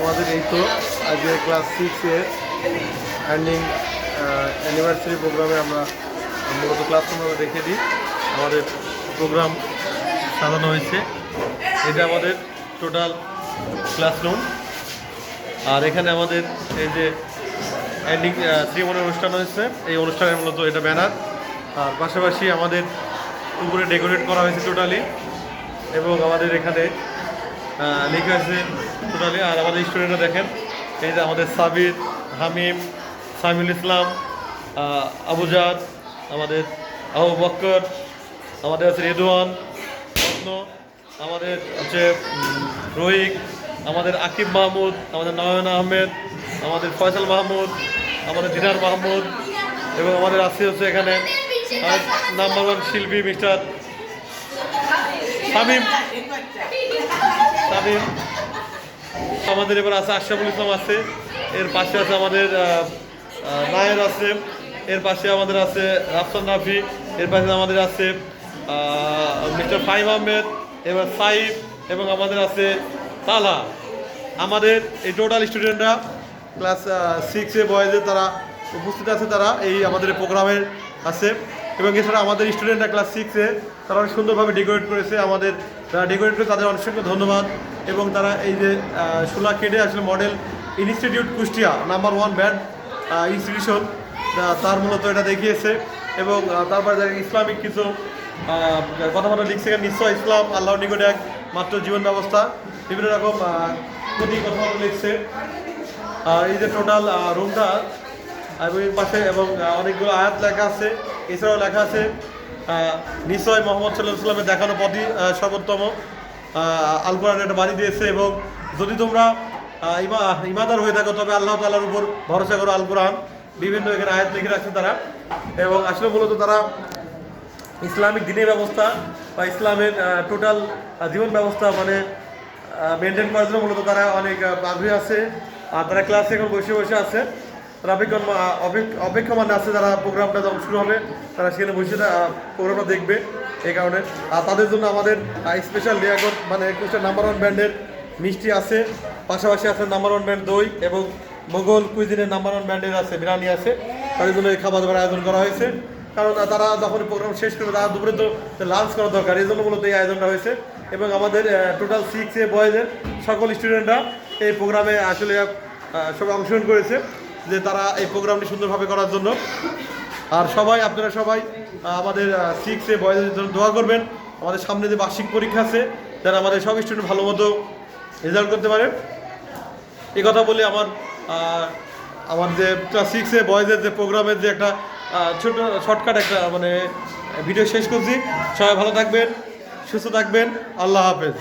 আমাদের এই তো আজকে ক্লাস 6-এ এন্ডিং অ্যানিভার্সারি প্রোগ্রামে আমরা মূলত ক্লাসরুমে দেখে দিই আমাদের প্রোগ্রাম সাজানো হয়েছে। এটা আমাদের টোটাল ক্লাসরুম, আর এখানে আমাদের এই যে এন্ডিং সেরিমনির অনুষ্ঠান হয়েছে, এই অনুষ্ঠানের মূলত এটা ব্যানার, আর পাশাপাশি আমাদের উপরে ডেকোরেট করা হয়েছে টোটালি, এবং আমাদের এখানে লেখা আছে টোটালি। আর আমাদের স্টুডেন্টরা দেখেন, এই যে আমাদের সাবির, হামিম, সামিউল ইসলাম, আবুজাদ, আমাদের আবু বক্কর, আমাদের আছে রেদওয়ান, রত্ন, আমাদের হচ্ছে রোহিক, আমাদের আকিব মাহমুদ, আমাদের নয়ন আহমেদ, আমাদের ফয়সাল মাহমুদ, আমাদের দিনার মাহমুদ, এবং আমাদের আছে হচ্ছে এখানে নাম্বার 1 শিল্পী মিস্টার শামীম। আমাদের এবার আছে আশরাফুল ইসলাম আছে, এর পাশে আছে আমাদের নায়ের আছে, এর পাশে আমাদের আছে রাফসান রাফি, এর পাশে আমাদের আছে মিস্টার ফাহিম আহমেদ, এবার সাইফ, এবং আমাদের আছে তালা। আমাদের এই টোটাল স্টুডেন্টরা ক্লাস 6-এ বয়েজে তারা উপস্থিত আছে, তারা এই আমাদের প্রোগ্রামের আছে। এবং এছাড়া আমাদের স্টুডেন্টরা ক্লাস 6-এ তারা অনেক সুন্দরভাবে ডেকোরেট করেছে। আমাদের যারা ডেকোরেট করে তাদের অসংখ্য ধন্যবাদ। এবং তারা এই যে সুলাকেডে আসলে model institute Kushtia number 1 band institution, তার মূলত এটা দেখিয়েছে। এবং তারপরে ইসলামিক কিছু কথাবার্তা লিখছে, নিশ্চয় ইসলাম আল্লাহর নিকটে এক মাত্র জীবন ব্যবস্থা, বিভিন্ন রকম প্রতি কথাবার্তা লিখছে। এই যে টোটাল রুমটা এবং এর পাশে এবং অনেকগুলো আয়াত লেখা আছে, এছাড়াও লেখা আছে নিশ্চয় মোহাম্মদ সাল্লাল্লাহু আলাইহি ওয়াসাল্লামের দেখানো পথই সর্বোত্তম। আল কোরআন একটা বাণী দিয়েছে, এবং যদি তোমরা ইমানদার হয়ে থাকো তবে আল্লাহ তাআলার উপর ভরসা করো, আল কোরআন বিভিন্ন এখানে আয়াত লিখে রাখছে তারা। এবং আসলে মূলত তারা ইসলামিক দিনের ব্যবস্থা বা ইসলামের টোটাল জীবন ব্যবস্থা মানে মেনটেন করার জন্য মূলত তারা অনেক আগ্রহী আছে। আর তারা ক্লাসে এখন বসে বসে আছে, তারা অপেক্ষমান আছে, যারা প্রোগ্রামটা যখন শুরু হবে তারা সেখানে বসে প্রোগ্রামটা দেখবে। এই কারণে আর তাদের জন্য আমাদের স্পেশাল লিয়াকত মানে কুষ্টিয়া নাম্বার 1 ব্র্যান্ডের মিষ্টি আছে, পাশাপাশি আছে নাম্বার 1 ব্র্যান্ড দই, এবং মোগল কুইজিনের নাম্বার 1 ব্র্যান্ডের আছে বিরিয়ানি আছে। তাদের জন্য এই খাবার দাবার আয়োজন করা হয়েছে, কারণ তারা যখন প্রোগ্রাম শেষ করবে তারা দুপুরে তো লাঞ্চ করা দরকার, এই জন্য মূলত এই আয়োজনটা হয়েছে। এবং আমাদের টোটাল 6-এ বয়েজের সকল স্টুডেন্টরা এই প্রোগ্রামে আসলে সবাই অংশগ্রহণ করেছে, যে তারা এই প্রোগ্রামটি সুন্দরভাবে করার জন্য। আর সবাই আপনারা সবাই আমাদের 6-এ বয়েজের জন্য দোয়া করবেন। আমাদের সামনে যে বার্ষিক পরীক্ষা আছে, যারা আমাদের সব স্টুডেন্ট ভালো মতো রেজাল্ট করতে পারে, এই কথা বলে আমার যে ক্লাস 6-এ বয়েজের যে প্রোগ্রামের যে একটা ছোট শর্টকাট একটা মানে ভিডিও শেষ করছি। সবাই ভালো থাকবেন, সুস্থ থাকবেন, আল্লাহ হাফেজ।